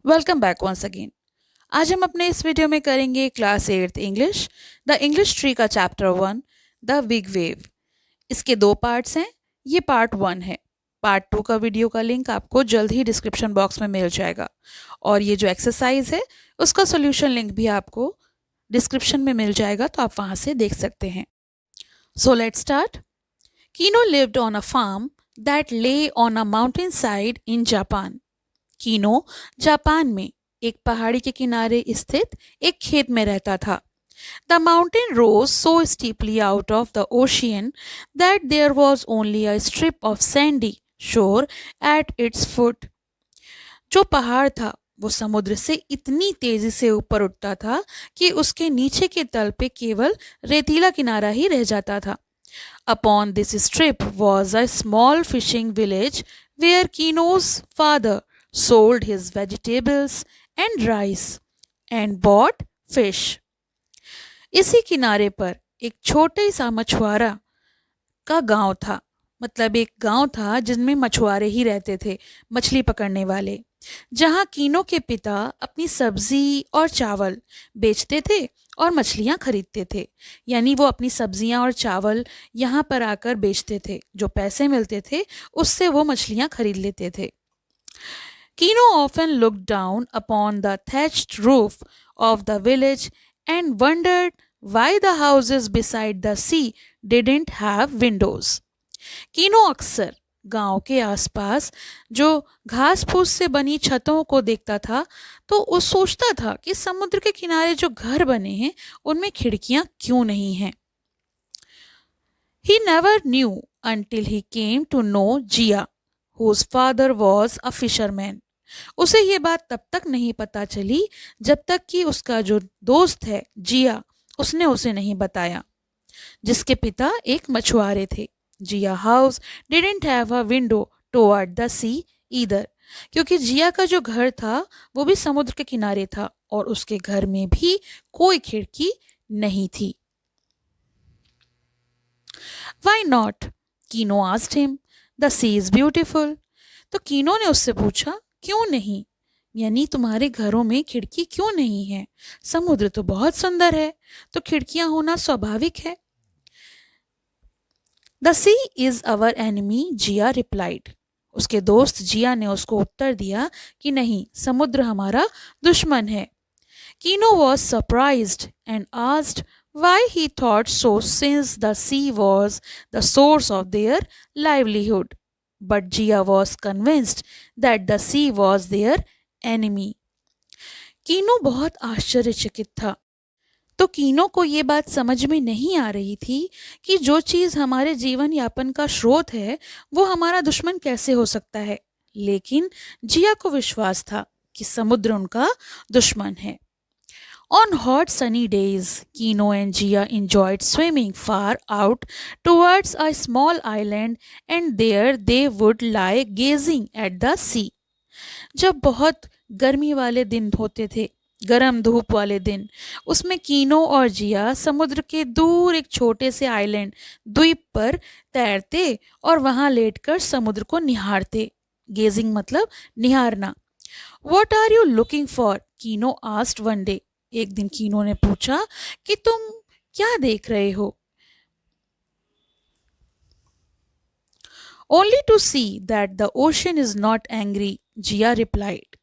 Welcome back once again. आज हम अपने इस वीडियो में करेंगे class 8th English the English tree का चैप्टर 1 द बिग वेव। इसके दो पार्ट्स हैं। ये पार्ट 1 है। पार्ट 2 का वीडियो का लिंक आपको जल्द ही डिस्क्रिप्शन बॉक्स में मिल जाएगा और ये जो एक्सरसाइज है उसका सोल्यूशन लिंक भी आपको डिस्क्रिप्शन में मिल जाएगा, तो आप वहाँ से देख सकते हैं। So let's start. Kino lived on a farm that lay on a mountain side in Japan. Kino Japan में एक पहाड़ी के किनारे स्थित एक खेत में रहता था। The mountain rose so steeply out of the ocean that there was only a strip of sandy shore at its foot. जो पहाड़ था वो समुद्र से इतनी तेजी से ऊपर उठता था कि उसके नीचे के तल पे केवल रेतीला किनारा ही रह जाता था। Upon this strip was a small fishing village where Kino's father sold his vegetables and rice and bought fish. इसी किनारे पर एक छोटे सा मछुआरा का गांव था। मतलब एक गांव था जिनमें मछुआरे ही रहते थे, मछली पकड़ने वाले, जहां कीनो के पिता अपनी सब्जी और चावल बेचते थे और मछलियां खरीदते थे। यानी वो अपनी सब्जियां और चावल यहाँ पर आकर बेचते थे, जो पैसे मिलते थे उससे वो मछलियां खरीद लेते थे। Kino often looked down upon the thatched roof of the village and wondered why the houses beside the sea didn't have windows. कीनो अक्सर गांव के आसपास जो घास फूस से बनी छतों को देखता था तो वो सोचता था कि समुद्र के किनारे जो घर बने हैं उनमें खिड़कियां क्यों नहीं हैं। He never knew until he came to know Jia, whose father was a fisherman. उसे ये बात तब तक नहीं पता चली जब तक कि उसका जो दोस्त है जिया, उसने उसे नहीं बताया, जिसके पिता एक मछुआरे थे। Jiya house didn't have a window toward the sea either, क्योंकि जिया का जो घर था वो भी समुद्र के किनारे था और उसके घर में भी कोई खिड़की नहीं थी। Why not? Keanu asked him. The sea is beautiful. तो कीनो ने उससे पूछा, क्यों नहीं? यानी तुम्हारे घरों में खिड़की क्यों नहीं है? समुद्र तो बहुत सुंदर है, तो खिड़कियां होना स्वाभाविक है। The sea is our enemy, Jiya replied. उसके दोस्त जिया ने उसको उत्तर दिया कि नहीं, समुद्र हमारा दुश्मन है। Kino was surprised and asked why he thought so, since the sea was the source of their livelihood. But Jia was convinced that the sea was their enemy. कीनो बहुत आश्चर्यचकित था। तो कीनो को ये बात समझ में नहीं आ रही थी कि जो चीज़ हमारे जीवन यापन का स्रोत है वो हमारा दुश्मन कैसे हो सकता है। लेकिन जिया को विश्वास था कि समुद्र उनका दुश्मन है। On hot sunny days, Kino and Jia enjoyed swimming far out towards a small island, and there they would lie gazing at the sea. जब बहुत गर्मी वाले दिन होते थे, गरम धूप वाले दिन, उसमें कीनो और जिया समुद्र के दूर एक छोटे से आइलैंड द्वीप पर तैरते और वहां लेटकर समुद्र को निहारते। गेजिंग मतलब निहारना। What are you looking for? Keanu asked one day. एक दिन कीनो ने पूछा कि तुम क्या देख रहे हो? Only to see that the ocean is not angry, Jiya replied.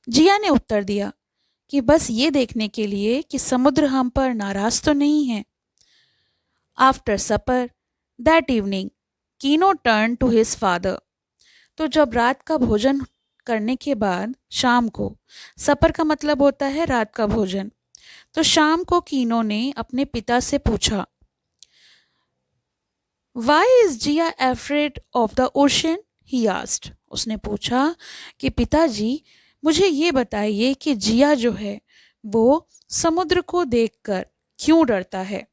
जिया ने उत्तर दिया कि बस ये देखने के लिए कि समुद्र हम पर नाराज तो नहीं है। After supper that evening, Keanu turned to his father. तो जब रात का भोजन करने के बाद शाम को, सपर का मतलब होता है रात का भोजन, तो शाम को कीनो ने अपने पिता से पूछा, Why is Jia afraid of the ocean? He asked. उसने पूछा कि पिताजी मुझे ये बताइए कि जिया जो है वो समुद्र को देखकर क्यों डरता है।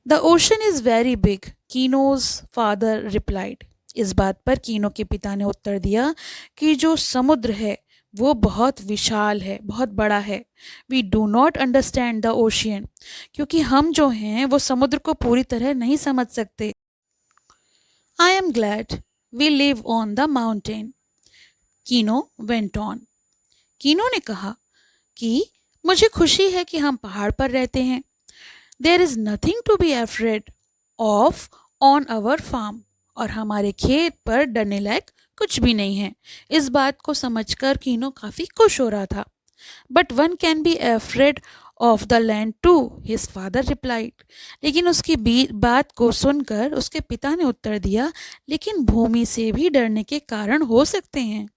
The ocean is very big, Kino's father replied. इस बात पर कीनो के पिता ने उत्तर दिया कि जो समुद्र है वो बहुत विशाल है, बहुत बड़ा है। We do not understand the ocean, क्योंकि हम जो हैं वो समुद्र को पूरी तरह नहीं समझ सकते। I am glad we live on the mountain, Kino went on. Kino ने कहा कि मुझे खुशी है कि हम पहाड़ पर रहते हैं। There is nothing to be afraid of on our farm. और हमारे खेत पर डरने लायक कुछ भी नहीं है। इस बात को समझकर कीनो काफी खुश हो रहा था। But one can be afraid of the land too, his father replied. लेकिन उसकी बात को सुनकर उसके पिता ने उत्तर दिया, लेकिन भूमि से भी डरने के कारण हो सकते हैं।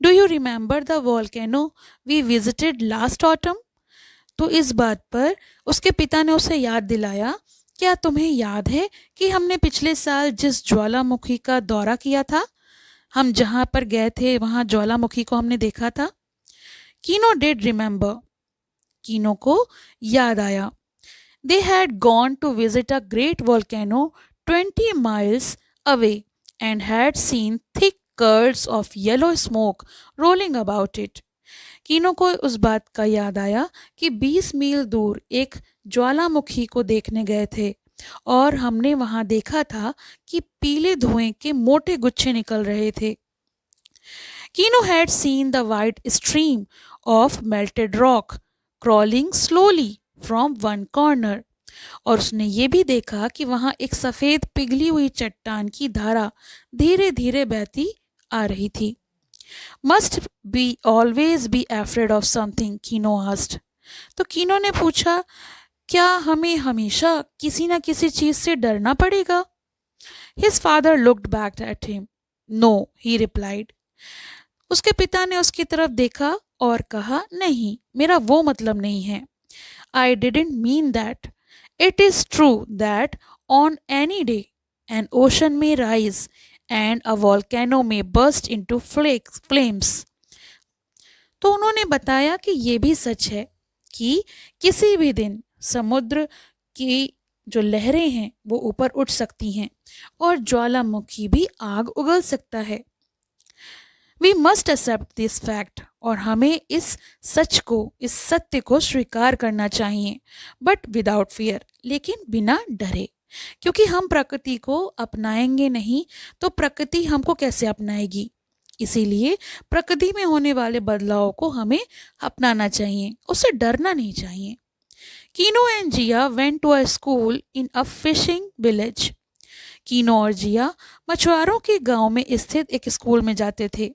Do you remember the volcano we visited last autumn? तो इस बात पर उसके पिता ने उसे याद दिलाया, क्या तुम्हें याद है कि हमने पिछले साल जिस ज्वालामुखी का दौरा किया था? हम जहाँ पर गए थे वहाँ ज्वालामुखी को हमने देखा था। कीनो डिड रिमेंबर। कीनो को याद आया। They had gone to visit a great volcano 20 miles away and had seen thick curls of yellow smoke rolling about it. कीनो को उस बात का याद आया कि 20 मील दूर एक ज्वालामुखी को देखने गए थे और हमने वहां देखा था कि पीले धुएं के मोटे गुच्छे निकल रहे थे। Kino had seen the white stream of melted rock crawling slowly from one corner। और उसने ये भी देखा कि वहां एक सफेद पिघली हुई चट्टान की धारा धीरे धीरे बहती आ रही थी। Must be always be afraid of something, Keanu asked. तो कीनो ने पूछा, क्या हमें हमेशा किसी न किसी चीज से डरना पड़ेगा? His father looked back at him. No, he replied. उसके पिता ने उसकी तरफ देखा और कहा, नहीं, मेरा वो मतलब नहीं है। I didn't mean that. It is true that on any day an ocean may rise and a volcano may burst into flames। तो उन्होंने बताया कि ये भी सच है कि किसी भी दिन समुद्र की जो लहरें हैं वो ऊपर उठ सकती हैं और ज्वालामुखी भी आग उगल सकता है। We must accept this fact. और हमें इस सच को, इस सत्य को स्वीकार करना चाहिए। बट विदाउट फियर, लेकिन बिना डरे। क्योंकि हम प्रकृति को अपनाएंगे नहीं तो प्रकृति हमको कैसे अपनाएगी। इसीलिए प्रकृति में होने वाले बदलाव को हमें अपनाना चाहिए, उससे डरना नहीं चाहिए। Kino and Jiya went to a school in a fishing village. Kino और जिया मछुआरों के गांव में स्थित एक स्कूल में जाते थे।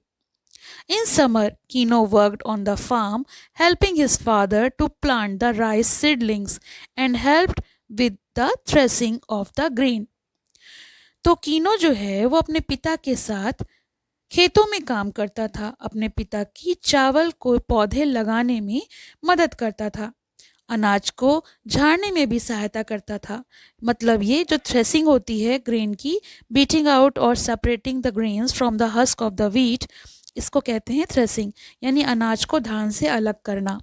In summer, Kino worked on the farm, helping his father to plant the rice seedlings and helped with the threshing of the grain। तो कीनो जो है वो अपने पिता के साथ खेतों में काम करता था, अपने पिता की चावल को पौधे लगाने में मदद करता था, अनाज को झाड़ने में भी सहायता करता था। मतलब ये जो थ्रेसिंग होती है ग्रेन की, बीटिंग आउट और separating the grains from the husk of the wheat, इसको कहते हैं थ्रेसिंग, यानी अनाज को धान से अलग करना।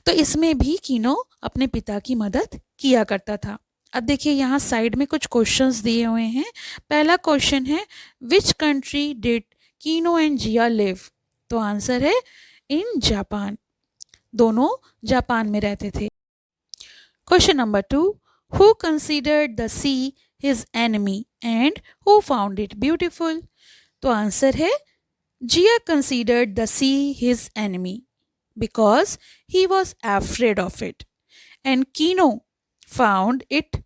तो इसमें भी कीनो अपने पिता की मदद किया करता था। अब देखिए यहाँ साइड में कुछ क्वेश्चंस दिए हुए हैं। पहला क्वेश्चन है, which country did Kino and Jia live? तो आंसर है इन जापान। दोनों जापान में रहते थे। Question number 2, who considered the sea his enemy and who found it beautiful? तो आंसर है Jia considered the sea his enemy because he was afraid of it, and Kino found it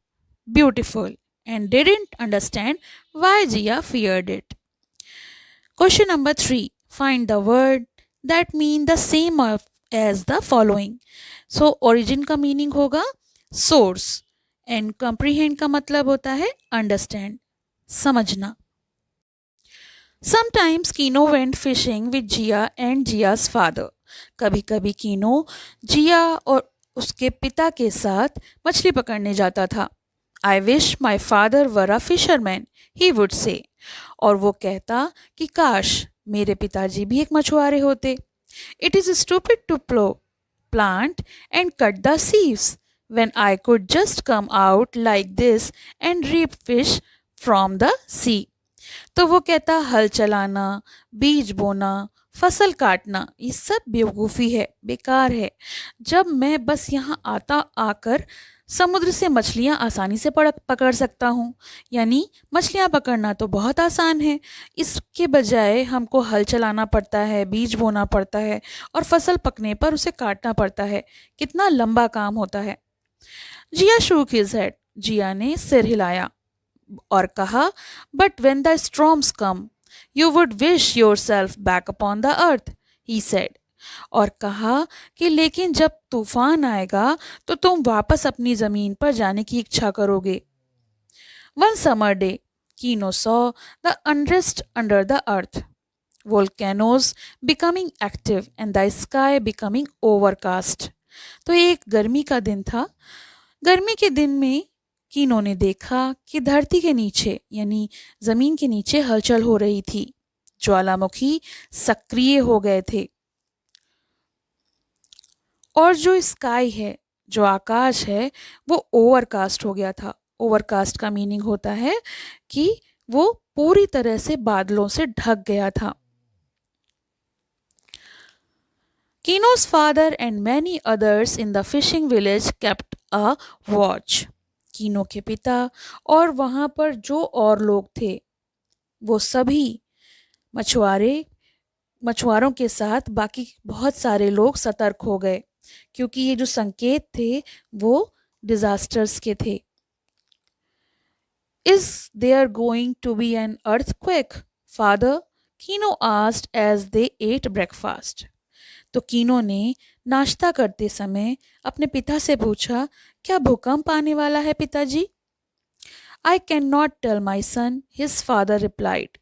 beautiful and didn't understand why Jia feared it. Question number 3, find the word that mean the same as the following. So origin का meaning होगा source and comprehend का मतलब होता है understand, समझना। Sometimes Kino went fishing with Jia and Jia's father। कभी कभी कीनो जिया और उसके पिता के साथ मछली पकड़ने जाता था। I wish my father were a fisherman, he would say। और वो कहता कि काश मेरे पिताजी भी एक मछुआरे होते। It is stupid to plant and cut the seeds when I could just come out like this and reap fish from the sea। तो वो कहता हल चलाना, बीज बोना, फसल काटना ये सब बेवकूफ़ी है, बेकार है। जब मैं बस यहाँ आकर समुद्र से मछलियाँ आसानी से पकड़ सकता हूँ, यानी मछलियाँ पकड़ना तो बहुत आसान है। इसके बजाय हमको हल चलाना पड़ता है, बीज बोना पड़ता है और फसल पकने पर उसे काटना पड़ता है। कितना लंबा काम होता है। जिया शूक हिज हेड, जिया ने सिर हिलाया और कहा, but when the storms come you would wish your self back upon the earth, he said. और कहा कि लेकिन जब तूफान आएगा तो तुम वापस अपनी जमीन पर जाने की इच्छा करोगे। One summer day Keanu saw the unrest under the earth, volcanoes becoming active and the sky becoming overcast। तो एक गर्मी का दिन था। गर्मी के दिन में कीनो ने देखा कि धरती के नीचे यानी जमीन के नीचे हलचल हो रही थी। ज्वालामुखी सक्रिय हो गए थे और जो स्काई है, जो आकाश है, वो ओवरकास्ट हो गया था। ओवरकास्ट का मीनिंग होता है कि वो पूरी तरह से बादलों से ढक गया था। Kino's father and many others in the fishing village kept a watch। कीनो के पिता और वहाँ पर जो और लोग थे वो सभी मछुआरों के साथ बाकी बहुत सारे लोग सतर्क हो गए, क्योंकि ये जो संकेत थे वो डिजास्टर्स के थे। Is there going to be an earthquake, father? Kino asked as they ate breakfast। तो कीनो ने नाश्ता करते समय अपने पिता से पूछा, क्या भूकंप आने वाला है पिताजी? I can not tell my son, his father replied.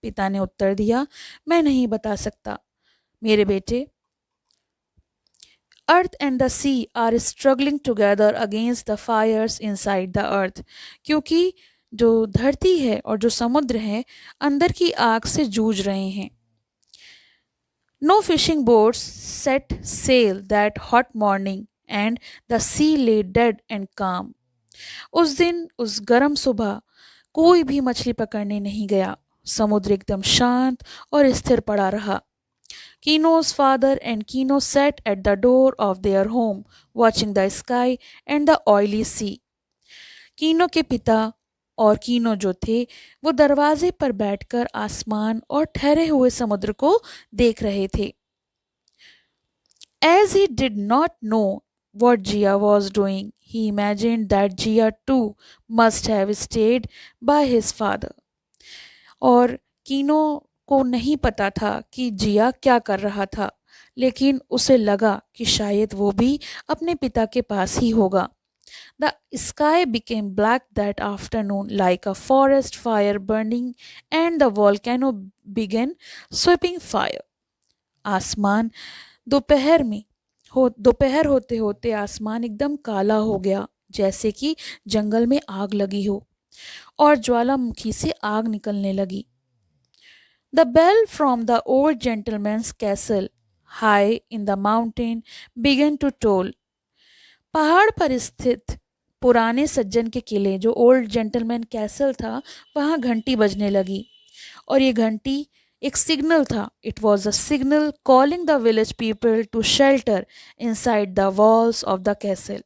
पिता ने उत्तर दिया, मैं नहीं बता सकता मेरे बेटे। Earth and the sea are struggling together against the fires inside the earth. क्योंकि जो धरती है और जो समुद्र है अंदर की आग से जूझ रहे हैं। No fishing boats set sail that hot morning and the sea lay dead and calm। उस दिन उस गर्म सुबह कोई भी मछली पकड़ने नहीं गया। समुद्र एकदम शांत और स्थिर पड़ा रहा। Kino's father and Kino sat at the door of their home watching the sky and the oily sea। कीनो के पिता और कीनो जो थे वो दरवाजे पर बैठकर आसमान और ठहरे हुए समुद्र को देख रहे थे। As he did not know what Jia was doing, he imagined that Jia too must have stayed by his father। और कीनो को नहीं पता था कि जिया क्या कर रहा था, लेकिन उसे लगा कि शायद वो भी अपने पिता के पास ही होगा। The sky became black that afternoon like a forest fire burning and the volcano began sweeping fire। आसमान दोपहर होते होते आसमान एकदम काला हो गया, जैसे कि जंगल में आग लगी हो और ज्वालामुखी से आग निकलने लगी। The bell from the old gentleman's castle high in the mountain began to toll। पहाड़ पर स्थित पुराने सज्जन के किले जो ओल्ड जेंटलमैन कैसल था वहाँ घंटी बजने लगी, और ये घंटी एक सिग्नल था। It was a signal calling the village people to shelter inside the walls of the castle.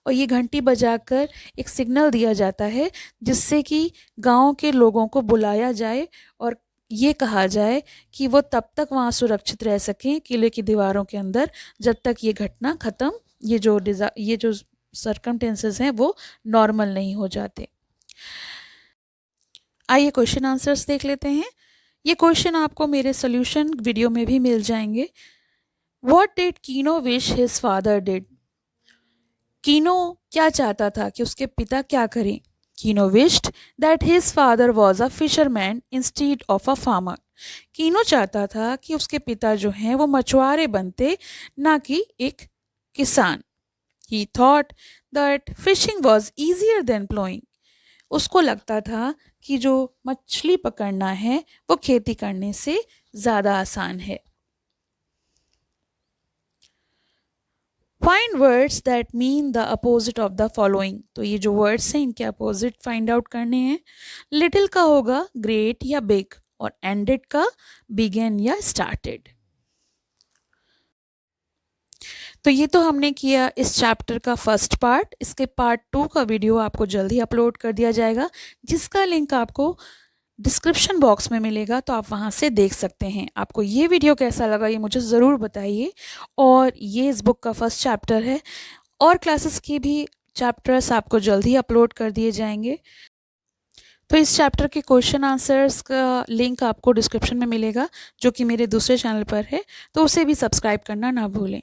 और ये घंटी बजाकर एक सिग्नल दिया जाता है जिससे कि गांव के लोगों को बुलाया जाए और ये कहा जाए कि वो तब तक वहाँ सुरक्षित रह सकें किले की दीवारों के अंदर जब तक ये घटना ख़त्म, ये जो सर्कमटेंसेस हैं वो नॉर्मल नहीं हो जाते। आइए क्वेश्चन आंसर्स देख लेते हैं। ये क्वेश्चन आपको मेरे सोल्यूशन वीडियो में भी मिल जाएंगे। What did Kino wish his father did? Kino क्या चाहता था कि उसके पिता क्या करें? Kino wished that his father was a fisherman instead of a farmer. Kino चाहता था कि उसके पिता जो हैं वो मछुआरे बनते, ना कि एक किसान। He thought that fishing was easier than plowing। उसको लगता था कि जो मछली पकड़ना है वो खेती करने से ज़्यादा आसान है। Find words that mean the opposite of the following। तो ये जो words हैं इनके opposite find out करने हैं। Little का होगा great या big, और ended का began या started। तो ये तो हमने किया इस चैप्टर का फर्स्ट पार्ट। इसके पार्ट 2 का वीडियो आपको जल्द ही अपलोड कर दिया जाएगा, जिसका लिंक आपको डिस्क्रिप्शन बॉक्स में मिलेगा, तो आप वहाँ से देख सकते हैं। आपको ये वीडियो कैसा लगा ये मुझे ज़रूर बताइए। और ये इस बुक का फर्स्ट चैप्टर है, और क्लासेस की भी चैप्टर्स आपको जल्द ही अपलोड कर दिए जाएंगे। तो इस चैप्टर के क्वेश्चन आंसर्स का लिंक आपको डिस्क्रिप्शन में मिलेगा, जो कि मेरे दूसरे चैनल पर है, तो उसे भी सब्सक्राइब करना ना भूलें।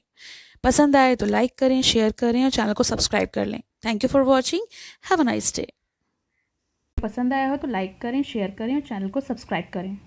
पसंद आए तो लाइक करें, शेयर करें और चैनल को सब्सक्राइब कर लें। Thank you for watching. Have a nice day. पसंद आया हो तो लाइक करें, शेयर करें और चैनल को सब्सक्राइब करें।